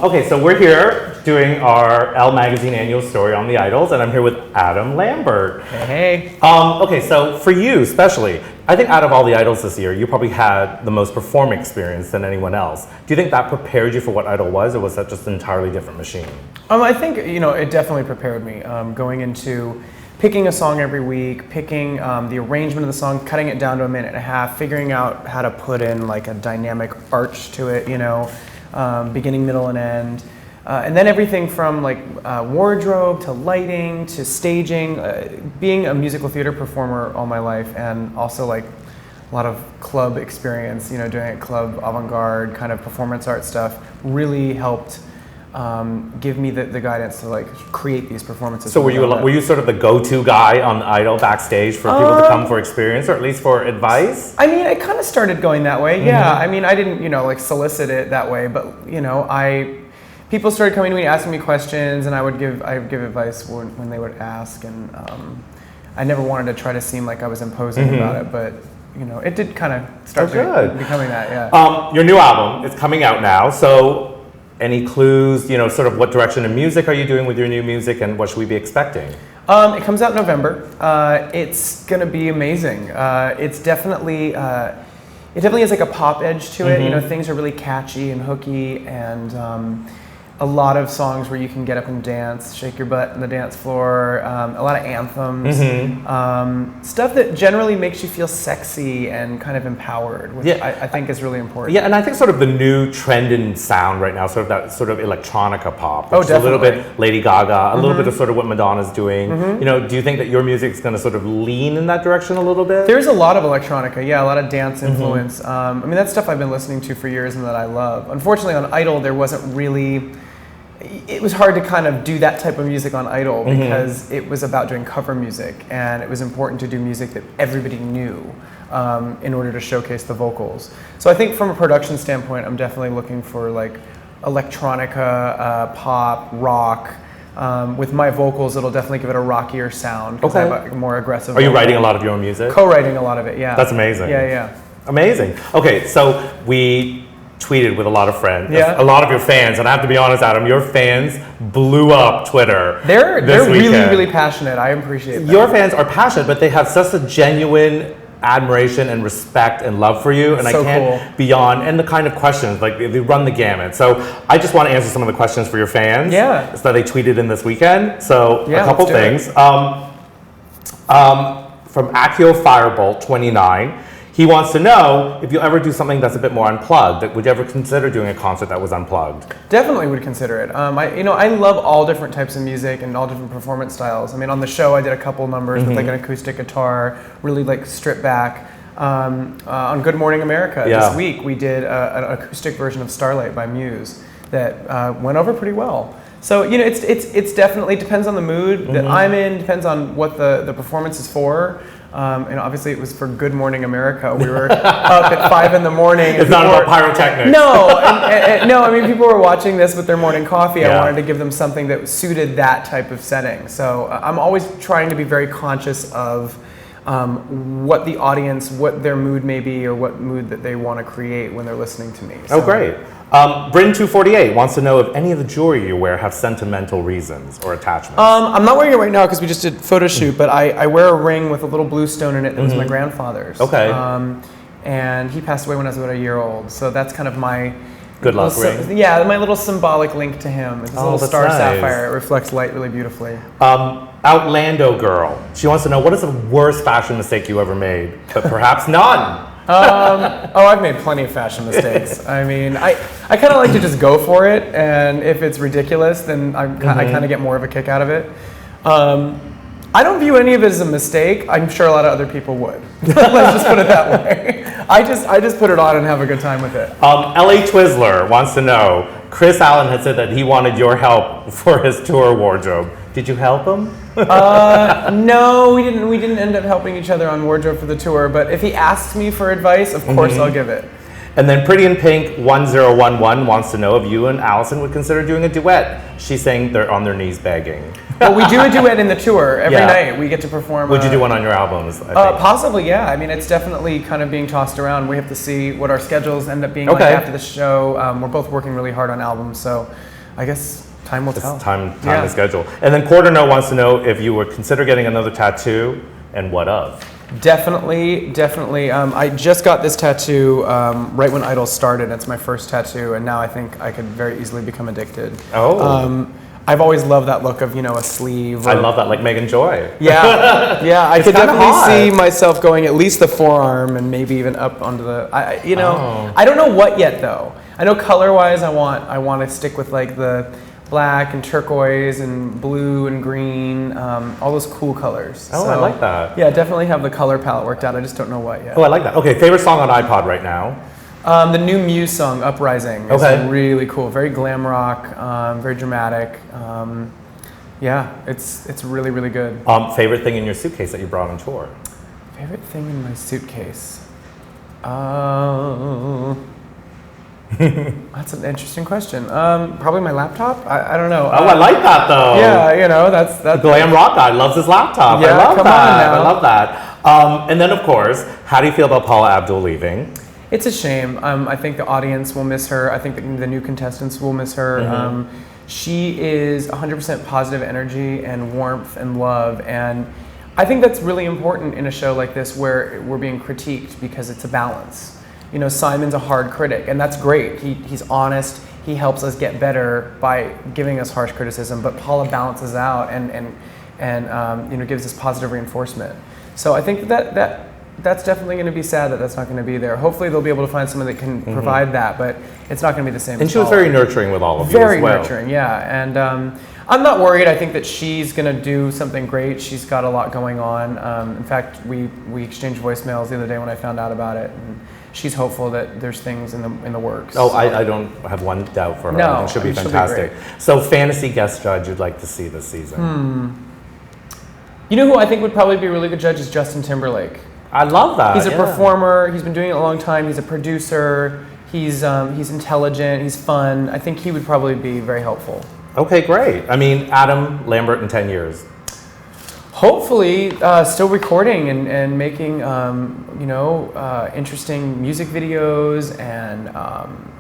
Okay, so we're here doing our Elle Magazine annual story on the idols, and I'm here with Adam Lambert. Hey. Okay, so for you especially, I think out of all the idols this year, you probably had the most performing experience than anyone else. Do you think that prepared you for what Idol was, or was that just an entirely different machine? I think, it definitely prepared me going into picking a song every week, picking the arrangement of the song, cutting it down to a minute and a half, figuring out how to put in like a dynamic arch to it, beginning, middle, and end. And then everything from like wardrobe to lighting to staging, being a musical theater performer all my life, and also like a lot of club experience, doing it club avant-garde kind of performance art stuff really helped give me the guidance to like create these performances. So were you sort of the go-to guy on Idol backstage for people to come for experience, or at least for advice? I mean, I kind of started going that way. Yeah, I mean, I didn't like solicit it that way, but people started coming to me asking me questions, and I would give advice when they would ask, and I never wanted to try to seem like I was imposing about it, but it did kind of start becoming that. Yeah. Your new album is coming out now, so. Any clues, sort of what direction of music are you doing with your new music, and what should we be expecting? It comes out in November. It's gonna be amazing. It definitely has like a pop edge to it. Things are really catchy and hooky, and a lot of songs where you can get up and dance, shake your butt on the dance floor. A lot of anthems, stuff that generally makes you feel sexy and kind of empowered, which I think is really important. Yeah, and I think sort of the new trend in sound right now, sort of that sort of electronica pop. Oh, definitely. A little bit Lady Gaga, a little bit of sort of what Madonna's doing. Do you think that your music's going to sort of lean in that direction a little bit? There's a lot of electronica, a lot of dance influence. I mean, that's stuff I've been listening to for years and that I love. Unfortunately, on Idol, there wasn't really. It was hard to kind of do that type of music on Idol because it was about doing cover music, and it was important to do music that everybody knew in order to showcase the vocals. So I think from a production standpoint, I'm definitely looking for like electronica, pop, rock. With my vocals, it'll definitely give it a rockier sound because I have a more aggressive. Are you writing a lot of your own music? Co-writing a lot of it, yeah. That's amazing. Yeah. Amazing. Okay, so we tweeted with a lot of friends, a lot of your fans, and I have to be honest, Adam, your fans blew up Twitter. They're really passionate. I appreciate that. Your fans are passionate, but they have such a genuine admiration and respect and love for you, and so I can't beyond, and the kind of questions, like they run the gamut. So I just want to answer some of the questions for your fans that they tweeted in this weekend. So a couple things. From Akio Firebolt 29, he wants to know if you'll ever do something that's a bit more unplugged. Would you ever consider doing a concert that was unplugged? Definitely would consider it. I love all different types of music and all different performance styles. I mean, on the show, I did a couple numbers with like an acoustic guitar, really like stripped back. On Good Morning America this week, we did an acoustic version of Starlight by Muse that went over pretty well. So it's definitely depends on the mood that I'm in, depends on what the performance is for. And obviously it was for Good Morning America. We were up at 5 a.m. It's not about pyrotechnics. No, no. I mean, people were watching this with their morning coffee. I wanted to give them something that suited that type of setting. So I'm always trying to be very conscious of what the audience, what their mood may be, or what mood that they want to create when they're listening to me. So. Oh, great. Bryn248 wants to know if any of the jewelry you wear have sentimental reasons or attachments. I'm not wearing it right now because we just did a photo shoot, but I wear a ring with a little blue stone in it that was my grandfather's. Okay. And he passed away when I was about a year old, so that's kind of my good luck ring. Yeah, my little symbolic link to him. It's a little star sapphire. It reflects light really beautifully. Outlandow Girl. She wants to know, what is the worst fashion mistake you ever made? But perhaps none. I've made plenty of fashion mistakes. I mean, I kind of like to just go for it, and if it's ridiculous, then I kind of get more of a kick out of it. I don't view any of it as a mistake. I'm sure a lot of other people would. Let's just put it that way. I just put it on and have a good time with it. L.A. Twizzler wants to know, Chris Allen had said that he wanted your help for his tour wardrobe. Did you help him? No, we didn't end up helping each other on wardrobe for the tour, but if he asks me for advice, of course I'll give it. And then Pretty in Pink 1011 wants to know if you and Allison would consider doing a duet. She's saying they're on their knees begging. Well, we do a duet in the tour every Yeah. night. We get to perform. Would you do one on your albums? I think? Possibly, yeah. I mean, it's definitely kind of being tossed around. We have to see what our schedules end up being like Okay. after the show. We're both working really hard on albums, so I guess time will tell. It's time Yeah. to schedule. And then Quarter Note wants to know if you would consider getting another tattoo and what of. Definitely. I just got this tattoo right when Idol started. It's my first tattoo, and now I think I could very easily become addicted. Oh. I've always loved that look of, a sleeve. I love that, like Megan Joy. Yeah. I could kinda definitely hot. see myself going at least the forearm and maybe even up onto the. I don't know what yet though. I know color-wise, I want to stick with like the black and turquoise and blue and green, all those cool colors. Oh, I like that. Yeah, definitely have the color palette worked out. I just don't know what yet. Oh, I like that. Okay, favorite song on iPod right now? The new Muse song, Uprising, is Okay. really cool. Very glam rock, very dramatic. Yeah, it's really, really good. Favorite thing in your suitcase that you brought on tour? Favorite thing in my suitcase? That's an interesting question. Probably my laptop? I don't know. Oh, I like that though. Yeah, that's Glam rock guy loves his laptop. Yeah, I love come that. on now. I love that. And then, of course, how do you feel about Paula Abdul leaving? It's a shame. I think the audience will miss her. I think the new contestants will miss her. She is 100% positive energy and warmth and love, and I think that's really important in a show like this where we're being critiqued because it's a balance. Simon's a hard critic, and that's great. He's honest. He helps us get better by giving us harsh criticism, but Paula balances out and gives us positive reinforcement. So I think that's definitely going to be sad that that's not going to be there. Hopefully they'll be able to find someone that can provide that, but it's not going to be the same. And as she was Paula. very nurturing with all of you Very as well. nurturing, yeah. And I'm not worried. I think that she's going to do something great. She's got a lot going on. In fact, we exchanged voicemails the other day when I found out about it. And she's hopeful that there's things in the works. Oh, I don't have one doubt for her. No, I think she'll be she'll be fantastic. So, fantasy guest judge you'd like to see this season? You know who I think would probably be a really good judge is Justin Timberlake. I love that. He's a yeah. performer. He's been doing it a long time. He's a producer. He's intelligent. He's fun. I think he would probably be very helpful. Okay, great. I mean, Adam Lambert in 10 years. Hopefully, still recording and making interesting music videos, and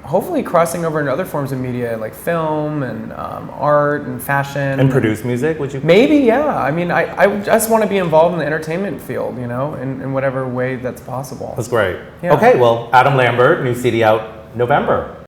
hopefully crossing over into other forms of media like film and art and fashion. And produce music, would you? Maybe, yeah. I mean, I just want to be involved in the entertainment field, in whatever way that's possible. That's great. Yeah. Okay, well, Adam Lambert, new CD out November.